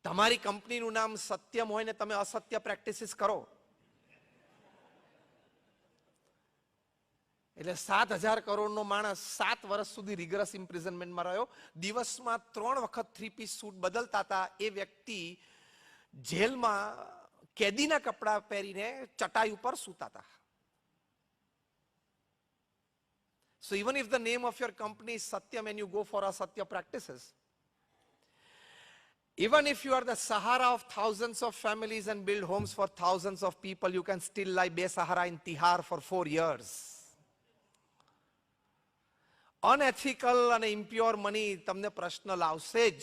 તમારી કંપનીનું નામ સત્યમ હોય ને તમે અસત્ય પ્રેક્ટિસિસ કરો એટલે 7,000 કરોડનો માણસ 7 વર્ષ સુધી રિગરસ ઇમ્પ્રિઝનમેન્ટમાં રહ્યો. દિવસમાં 3 વખત 3-piece સૂટ બદલતા હતા. એ વ્યક્તિ જેલમાં કેદીના કપડા પહેરીને ચટાઈ ઉપર સૂતા હતા. So even if the name of your company is Satyam and you go for asatya practices, even if you are the Sahara of thousands of families and build homes for thousands of people, you can still lie Besahara in Tihar for 4 years. Unethical and impure money તમને પ્રશ્ન લાવશે જ.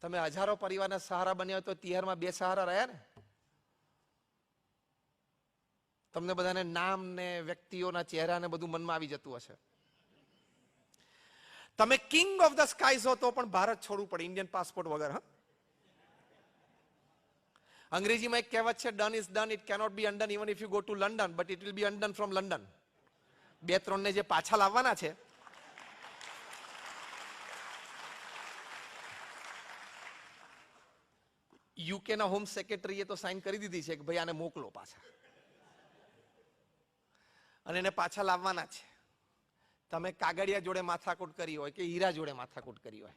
તમે હજારો પરિવારના સહારા બન્યા હોય તો તિહારમાં બેસહારા રહ્યા ને. તમને બધાને નામ ને વ્યક્તિઓના ચહેરા ને બધું મનમાં આવી જતું હશે. તમે કિંગ ઓફ ધ સ્કાઈઝ હો તો પણ ભારત છોડવું પડે ઇન્ડિયન પાસપોર્ટ વગર. હા, અંગ્રેજીમાં એક કહેવત છે, done is done, it cannot B અનડન even if you go to London, but it will be અનડન from London. 2-3 ને જે પાછા લાવવાના છે યુકે ના હોમ સેક્રેટરીએ તો સાઇન કરી દીધી છે કે ભાઈ આને મોકલો પાછા, અને એને પાછા લાવવાના છે. તમે કાગડિયા જોડે માથાકૂટ કરી હોય કે હીરા જોડે માથાકૂટ કરી હોય,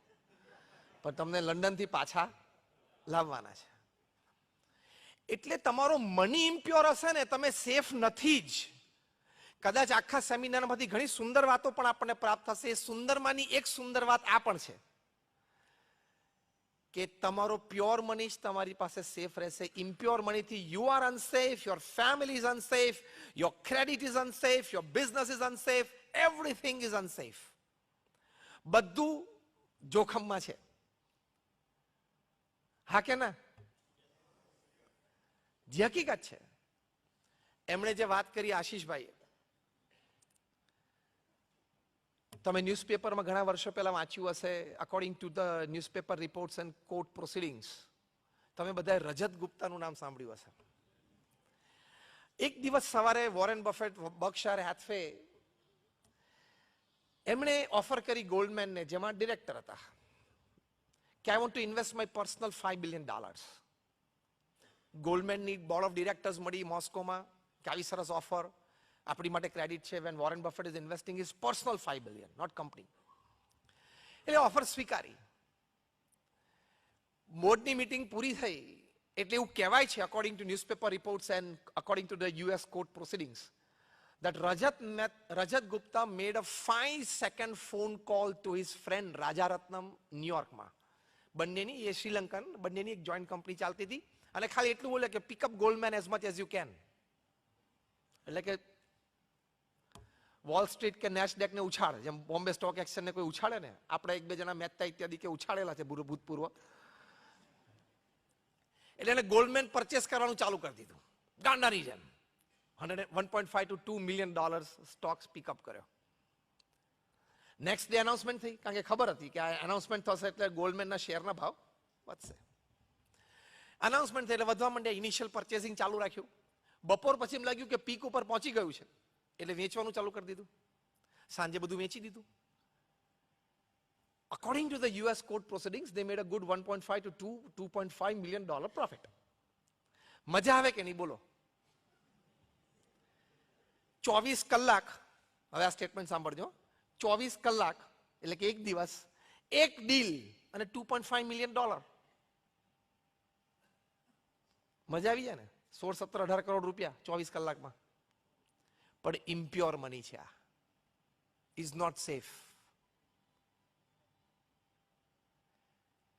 પણ તમને લંડન થી પાછા લાવવાના છે. એટલે તમારો મની ઇમ્પ્યોર હશે ને, તમે સેફ નથી જ. કદાચ આખા સેમિનારમાંથી ઘણી સુંદર વાતો પણ આપણને પ્રાપ્ત થશે. એ સુંદરમાંની એક સુંદર વાત આ પણ છે કે તમારો પ્યોર મની જ તમારી પાસે સેફ રહેશે. ઇમ્પ્યોર મનીથી you are unsafe, your family is unsafe, your credit is unsafe, your business is unsafe, everything is unsafe. બધું જોખમમાં છે. હા કે ના? જે હકીકત છે. એમણે જે વાત કરી આશીષભાઈએ, તમે ન્યૂઝપેપરમાં ઘણા વર્ષો પહેલા વાંચ્યું હશે, according to the newspaper reports and court proceedings, તમે બધાએ રજત ગુપ્તાનું નામ સાંભળ્યું હશે. એક દિવસ સવારે વોરેન બફેટ, બર્કશાયર હેથવે, એમણે ઓફર કરી ગોલ્ડમેનને, જેમાં ડિરેક્ટર હતા, કે I want to invest my personal $5 billion. ગોલ્ડમેનની બોર્ડ ઓફ ડિરેક્ટર્સ મળી મોસ્કોમાં કે આવી સરસ ઓફર, આપણી માટે ક્રેડિટ છે. When Warren Buffett is investing is personal $5 billion, not company. એટલે ઓફર સ્વીકારી. બોર્ડની મીટિંગ પૂરી થઈ એટલે એવું કહેવાય છે, according to newspaper reports and according to the US court proceedings, that Rajat Gupta made a 5-second phone call to his friend Rajaratnam, ન્યુયોર્કમાં. બંનેની, એ શ્રીલંકન, બંનેની એક જોઈન્ટ કંપની ચાલતી હતી, અને ખાલી એટલું બોલે કે pick up Goldman as much as you can. એટલે કે વોલ સ્ટ્રીટ કે નેસ્ડેક ને ઉછાળ, જેમ બોમ્બે સ્ટોક એક્સચેન્જ ને કોઈ ઉછાળે ને, આપણે 1-2 જણા મહેતા ઇત્યાદિ કે ઉછાળેલા છે ભૂતપૂર્વ. એટલે એને ગોલ્ડમેન પરચેસ કરવાનું ચાલુ કરી દીધું ગાંડાની જેમ. $1.5 to $2 million સ્ટોક્સ પિકઅપ કર્યો. નેક્સ્ટ ડે અનાઉન્સમેન્ટ થઈ, કારણ કે ખબર હતી કે આ અનાઉન્સમેન્ટ થશે એટલે ગોલ્ડમેનના શેરના ભાવ વધશે. અનાઉન્સમેન્ટ થઈ એટલે વધવા માંડ્યા. ઇનિશિયલ પરચેસિંગ ચાલુ રાખ્યું. બપોર પછી એમ લાગ્યું કે પીક ઉપર પહોંચી ગયું છે, એટલે વેચવાનું ચાલુ કરી દીધું. સાંજે બધું વેચી દીધું. According to the US court proceedings, they made a good $1.5 to $2.5 million profit. મજા આવે કે નહીં બોલો? 24 કલાક, હવે આ સ્ટેટમેન્ટ સાંભળજો, 24 કલાક એટલે કે એક દિવસ, એક ડીલ અને $2.5 million. મજા આવી જાય ને? 16, 17, 18 કરોડ રૂપિયા 24 કલાકમાં. પણ ઇમ્પ્યોર મની છે. આ ઇઝ નોટ સેફ.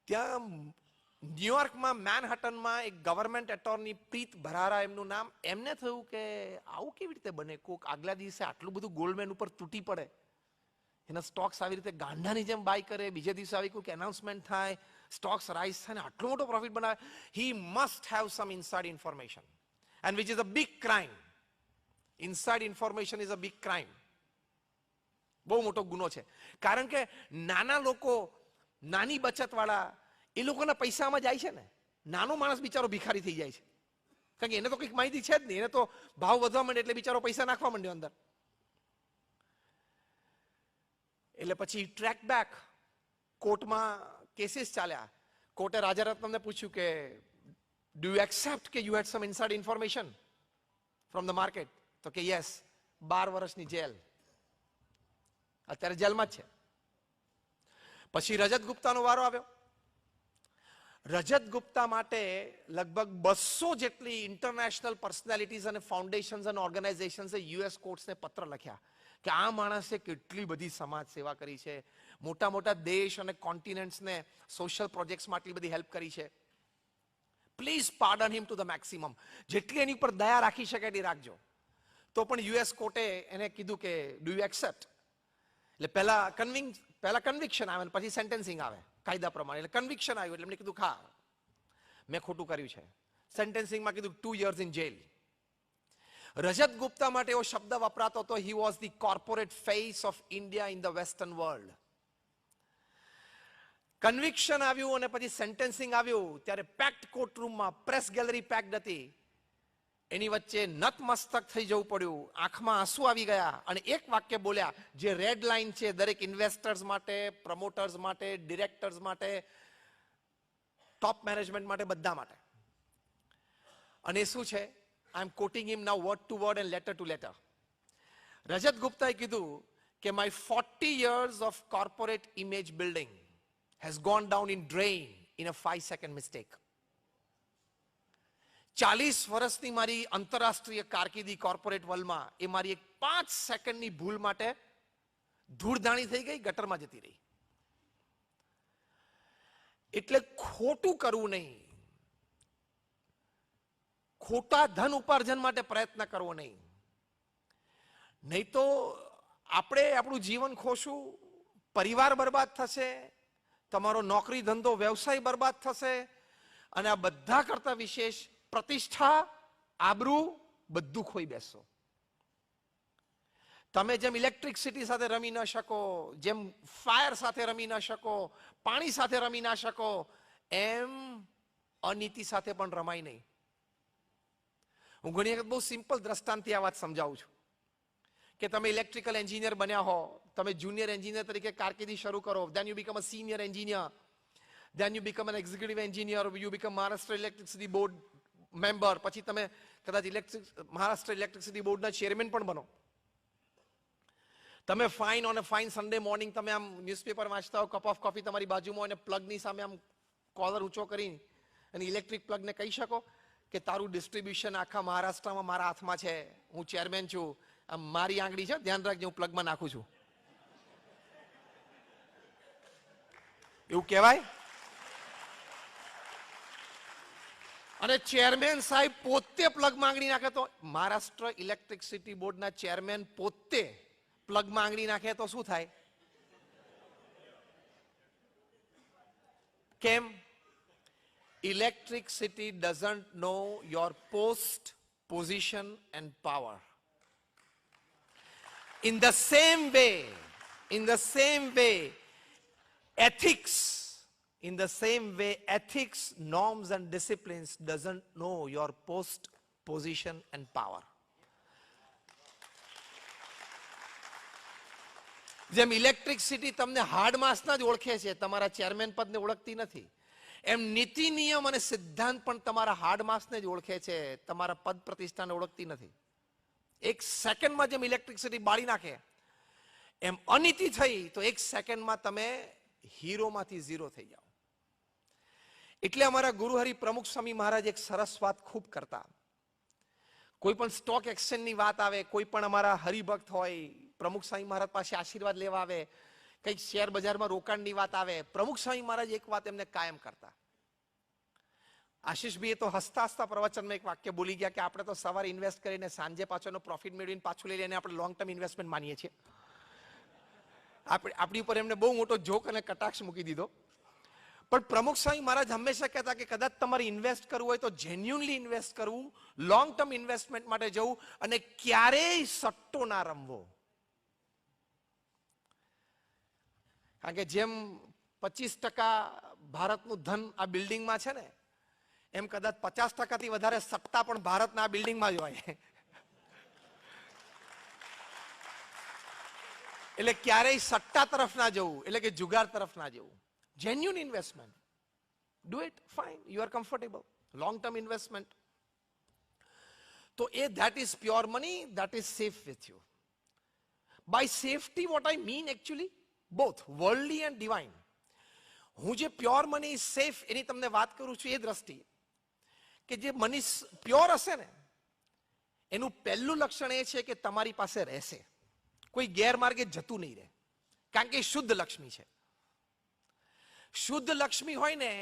ત્યાં ન્યુયોર્કમાં મેનહટનમાં એક ગવર્મેન્ટ એટોર્ની, પ્રીત ભરારા એમનું નામ, એમને થયું કે આવું કેવી રીતે બને? કોક આગલા દિવસે આટલું બધું ગોલ્ડમેન ઉપર તૂટી પડે, એના સ્ટોક્સ આવી રીતે ગાંડાની જેમ બાય કરે, બીજે દિવસે આવી કોઈક એનાઉન્સમેન્ટ થાય, સ્ટોક્સ રાઇઝ થાય ને આટલો મોટો પ્રોફિટ બનાવે. He must have sum inside information, and which is a big crime. Inside information is a big crime. બહુ મોટો ગુનો છે. કારણ કે નાના લોકો, નાની બચત વાળા, એ લોકોના પૈસામાં જાય છે ને. નાનો માણસ બિચારો ભિખારી થઈ જાય છે, કારણ કે એને તો કંઈક માહિતી છે જ નહીં. એને તો ભાવ વધવા માંડે એટલે બિચારો પૈસા નાખવા માંડ્યો અંદર. એટલે પછી ટ્રેક બેક, કોર્ટમાં કેસીસ ચાલ્યા. કોર્ટે રાજારત્નમને પૂછ્યું કે ડુ યુ એક્સેપ્ટ કે you had some inside information from the market? તો કે યસ, 12 વર્ષની જેલ. અત્યારે જેલમાં જ છે. પછી રજત ગુપ્તાનો વારો આવ્યો. રજત ગુપ્તા માટે લગભગ 200 જેટલી ઇન્ટરનેશનલ પર્સનાલિટીઝ અને ફાઉન્ડેશન્સ અને ઓર્ગેનાઇઝેશન્સે યુએસ કોર્ટ્સને પત્ર લખ્યા કે આ માણસે કેટલી બધી સમાજ સેવા કરી છે, મોટા મોટા દેશ અને કોન્ટિનેન્ટ્સને સોશિયલ પ્રોજેક્ટ્સમાં આટલી બધી હેલ્પ કરી છે. Please pardon him to the maximum. જેટલી એની પર દયા રાખી શકે એટલી રાખજો. તો પણ યુએસ કોર્ટે એને કીધું કે ડુ યુ એક્સેપ્ટ? એટલે પહેલા કન્વિક્શન આવે પછી સેન્ટેન્સિંગ આવે કાયદા પ્રમાણે. એટલે કન્વિક્શન આવ્યું એટલે એમને કીધું હા મેં ખોટું કર્યું છે. સેન્ટેન્સિંગમાં કીધું 2 years ઇન જેલ. રજત ગુપ્તા માટે એવો શબ્દ વપરાતો હતો, he was the corporate face of India in the western world. Conviction આવ્યું અને પછી સેન્ટેન્સિંગ આવ્યું ત્યારે પેક્ડ કોર્ટરૂમમાં પ્રેસ ગેલેરી પેક્ડ હતી. એની વચ્ચે નતમસ્તક થઈ જવું પડ્યું, આંખમાં આંસુ આવી ગયા અને એક વાક્ય બોલ્યા જે રેડ લાઇન છે દરેક ઇન્વેસ્ટર્સ માટે, પ્રમોટર્સ માટે, ડિરેક્ટર્સ માટે, ટોપ મેનેજમેન્ટ માટે, બધા માટે. અને શું છે? I am quoting him now word to word and letter to letter. Rajat ગુપ્તાએ કીધું કે my 40 years of corporate image building has gone down in drain in a 5-second mistake. 40 વર્ષની મારી આંતરરાષ્ટ્રીય કારકિર્દી કોર્પોરેટ વર્લ્ડમાં એ મારી એક 5 સેકન્ડની ભૂલ માટે ધૂળધાણી થઈ ગઈ, ગટરમાં જતી રહી. એટલે ખોટું કરવું નહીં, ખોટા ધન ઉપાર્જન માટે પ્રયત્ન કરવો નહીં. નહીં તો આપણે આપણું જીવન ખોશું, પરિવાર બરબાદ થશે, તમારો નોકરી ધંધો વ્યવસાય બરબાદ થશે અને આ બધા કરતા વિશેષ પ્રતિષ્ઠા, આબરૂ બધું ખોઈ બેસશો. તમે જેમ ઇલેક્ટ્રિસિટી સાથે રમી ન શકો, જેમ ફાયર સાથે રમી ન શકો, પાણી સાથે રમી ના શકો, એમ અનીતિ સાથે પણ રમાય નહીં. હું ઘણી વખત બહુ સિમ્પલ દ્રષ્ટાંતથી આ વાત સમજાવું છું કે તમે ઇલેક્ટ્રિકલ એન્જિનિયર બન્યા હો, તમે જુનિયર એન્જિનિયર તરીકે કારકિર્દી શરૂ કરો, then you become a senior engineer, then you become an executive engineer, you become Maharashtra Electricity Board member, પછી તમે કદાચ મહારાષ્ટ્ર ઇલેક્ટ્રિસિટી બોર્ડના ચેરમેન પણ બનો. તમે fine on a fine Sunday morning તમે આમ ન્યૂઝપેપર વાંચતા હો, કપ ઓફ કોફી તમારી બાજુમાં હોય અને પ્લગની સામે આમ કોલર ઊંચો કરી અને ઇલેક્ટ્રિક પ્લગને કહી શકો કે તારું ડિસ્ટ્રીબ્યુશન આખા મહારાષ્ટ્રમાં મારા હાથમાં છે, હું ચેરમેન છું, આ મારી આંગળી છે, ધ્યાન રાખજે હું પ્લગમાં નાખું છું. એવું કહેવાય? અને ચેરમેન સાહેબ પોતે પ્લગ માંગણી નાખે તો મહારાષ્ટ્ર ઇલેક્ટ્રિસિટી બોર્ડના ચેરમેન પોતે પ્લગ માંગણી નાખે તો શું થાય? કેમ? Electricity doesn't know your post, position and power. In the same way, ethics, norms and disciplines doesn't know your post, position and power. જેમ ઇલેક્ટ્રિસિટી તમને હાર્ડ માસના જ ઓળખે છે, તમારા ચેરમેન પદને ઓળખતી નથી, એમ નીતિ નિયમ અને સિદ્ધાંત પણ તમારા હાર્ડ માસને જ ઓળખે છે, તમારા પદ પ્રતિષ્ઠાને ઓળખતી નથી. એક સેકન્ડમાં જેમ ઇલેક્ટ્રિસિટી બાળી નાખે એમ અનીતિ થઈ તો એક સેકન્ડમાં તમે હીરોમાંથી ઝીરો થઈ જાઓ. એટલે અમારા ગુરુહરિ પ્રમુખ સ્વામી મહારાજ એક સરસ વાત ખૂબ કરતા. કોઈ પણ સ્ટોક એક્સચેન્જની વાત આવે, કોઈ પણ અમારા હરિભક્ત હોય પ્રમુખ સ્વામી મહારાજ પાસે આશીર્વાદ લેવા આવે, કંઈક શેર બજારમાં રોકાણની વાત આવે, પ્રમુખ સ્વામી મહારાજ એક વાત એમને કાયમ કરતા. આશીષભાઈ તો હસતા હસતા પ્રવચનમાં એક વાક્ય બોલી ગયા કે આપણે તો સવારે ઇન્વેસ્ટ કરીને સાંજે પાછળનો પ્રોફિટ મેળવીને પાછું લઈ લઈને આપણે લોંગ ટર્મ ઇન્વેસ્ટમેન્ટ માનીએ છીએ. આપણી ઉપર એમને બહુ મોટો જોક અને કટાક્ષ મૂકી દીધો. પણ પ્રમુખ સ્વામી મહારાજ હંમેશા કહેતા કે કદાચ તમારે ઇન્વેસ્ટ કરવું હોય તો જેન્યુઅનલી ઇન્વેસ્ટ કરવું, લોંગ ટર્મ ઇન્વેસ્ટમેન્ટ માટે જવું અને ક્યારેય સટ્ટો ના રમવો. કારણ કે જેમ 25% ભારતનું ધન આ બિલ્ડિંગમાં છે ને, એમ કદાચ 50%થી વધારે સત્તા પણ ભારતના આ બિલ્ડિંગમાં જ હોય. એટલે ક્યારેય સટ્ટા તરફ ના જવું, એટલે કે જુગાર તરફ ના જવું. Genuine investment, Do it, fine, you are comfortable. Long term investment. So that is pure money, that is safe with you. By safety, what I mean actually, both worldly and divine. હું જે pure money is safe એની તમને વાત કરું છું એ દ્રષ્ટિએ કે જે money pure હશે ને એનું પહેલું લક્ષણ એ છે કે તમારી પાસે રહેશે, કોઈ ગેરમાર્ગે જતું નહીં રહે, કારણ કે એ શુદ્ધ લક્ષ્મી છે. શુદ્ધ લક્ષ્મી હોય ને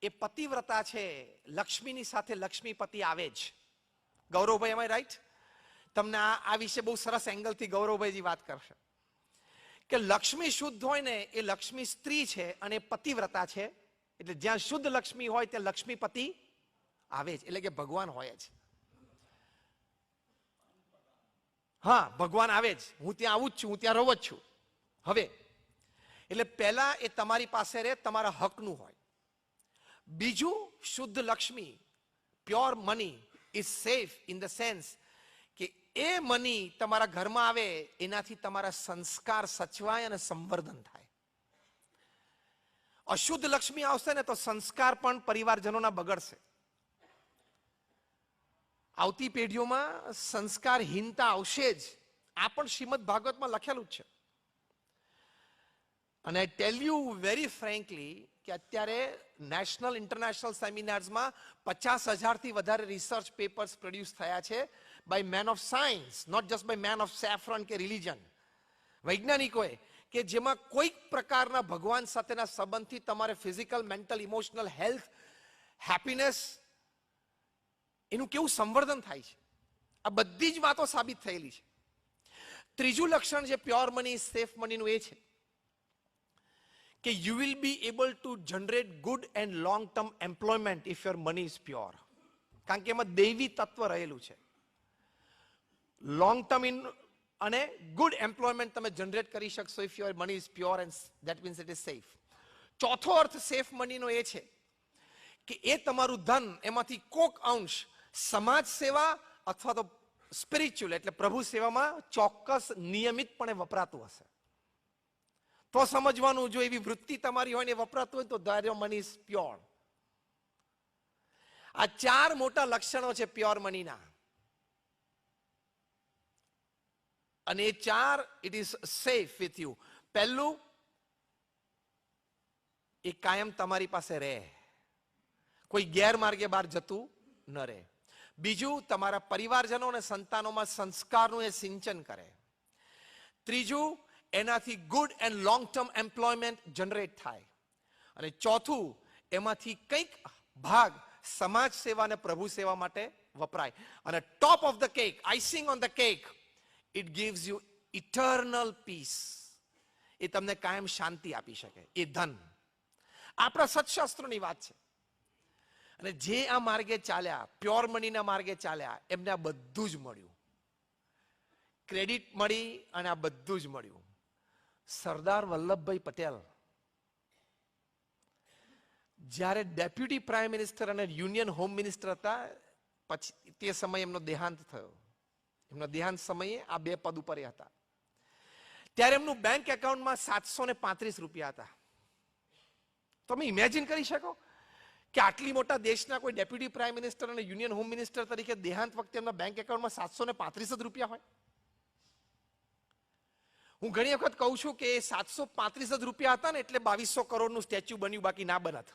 એ પતિવ્રતા છે, લક્ષ્મીની સાથે લક્ષ્મીપતિ આવે જ. Gauravbhai, am I right? તમને આ વિશે બહુ સરસ એંગલથી ગૌરવભાઈજી વાત કરશે કે લક્ષ્મી શુદ્ધ હોય ને એ લક્ષ્મી સ્ત્રી છે અને પતિવ્રતા છે, એટલે જ્યાં શુદ્ધ લક્ષ્મી હોય ત્યાં લક્ષ્મીપતિ આવે જ, એટલે કે ભગવાન હોય જ. હા, ભગવાન આવે જ, હું ત્યાં આવું જ છું, હું ત્યાં રહું જ છું. હવે એટલે પહેલા એ તમારી પાસે રહે, તમારા હકનું હોય. બીજું, શુદ્ધ Lakshmi, pure money is safe in the sense કે એ મની તમારા ઘરમાં આવે એનાથી તમારા સંસ્કાર સચવાય અને સંવર્ધન થાય. અશુદ્ધ લક્ષ્મી આવશે ને તો સંસ્કાર પણ પરિવારજનોના બગડશે. આવતી પેઢીઓમાં સંસ્કારહીનતા આવશે જ. આ પણ શ્રીમદ ભાગવતમાં લખેલું જ છે. અને આઈ ટેલ યુ વેરી ફ્રેન્કલી કે અત્યારે નેશનલ ઇન્ટરનેશનલ સેમિનાર્સમાં 50,000થી વધારે રિસર્ચ પેપર્સ પ્રોડ્યુસ થયા છે by men of science, not just by men of saffron કે રિલિજન, વૈજ્ઞાનિકોએ, કે જેમાં કોઈક પ્રકારના ભગવાન સાથેના સંબંધથી તમારે physical, mental, emotional health, happiness, એનું કેવું સંવર્ધન થાય છે. આ બધી જ વાતો સાબિત થયેલી છે. ત્રીજું લક્ષણ જે પ્યોર મની, સેફ મનીનું એ છે કે you will be able to generate good and long term employment if your money is pure. કારણ કે એમાં દૈવી તત્વ રહેલું છે. લોંગ ટર્મ અને ગુડ એમ્પ્લોયમેન્ટ તમે જનરેટ કરી શકશો if your money is pure and that means it is safe. ચોથો અર્થ સેફ મનીનો એ છે કે એ તમારું ધન એમાંથી કોક અંશ સમાજ સેવા અથવા તો સ્પિરિચ્યુઅલ એટલે પ્રભુ સેવામાં ચોક્કસ નિયમિતપણે વપરાતું હશે. તો સમજવાનું, જો એવી વૃત્તિ તમારી હોય ને વપરાતું હોય તો that your money is pure. આ ચાર મોટા લક્ષણો છે પ્યોર મનીના. અને એ ચાર it is safe with you. પહેલું, એ કાયમ તમારી પાસે રહે, કોઈ ગેરમાર્ગે બહાર જતું ન રહે. બીજું, તમારા પરિવારજનો અને સંતાનોમાં સંસ્કારનું એ સિંચન કરે. ત્રીજું, એનાથી good and long term employment generate થાય. અને ચોથું, એમાંથી કંઈક ભાગ સમાજ સેવા અને પ્રભુ સેવા માટે વપરાય. અને top of the cake, icing on the cake, it gives you eternal peace. એ તમને કાયમ શાંતિ આપી શકે. એ ધન આપણા સત્શાસ્ત્રોની વાત છે. અને જે આ માર્ગે ચાલ્યા, પ્યોર મનીના માર્ગે ચાલ્યા, એમને આ બધું જ મળ્યું. ક્રેડિટ મળી અને આ બધું જ મળ્યું. સરદાર વલ્લભભાઈ પટેલ જ્યારે ડેપ્યુટી પ્રાઇમ મિનિસ્ટર અને યુનિયન હોમ મિનિસ્ટર હતા, પછી તે સમયે એમનો દેહાંત થયો. એમના દેહાંત સમયે આ બે પદ ઉપર હતા. ત્યારે એમનું બેંક એકાઉન્ટમાં 735 રૂપિયા હતા. તમે ઇમેજિન કરી શકો કે આટલી મોટા દેશના કોઈ ડેપ્યુટી પ્રાઇમ મિનિસ્ટર અને યુનિયન હોમ મિનિસ્ટર તરીકે દેહાંત વખતે એમના બેંક એકાઉન્ટમાં 735 જ રૂપિયા હોય. હું ઘણી વખત કહું છું કે 735 જ રૂપિયા હતા ને એટલે 2200 કરોડનું સ્ટેચ્યુ બન્યું, બાકી ના બનત.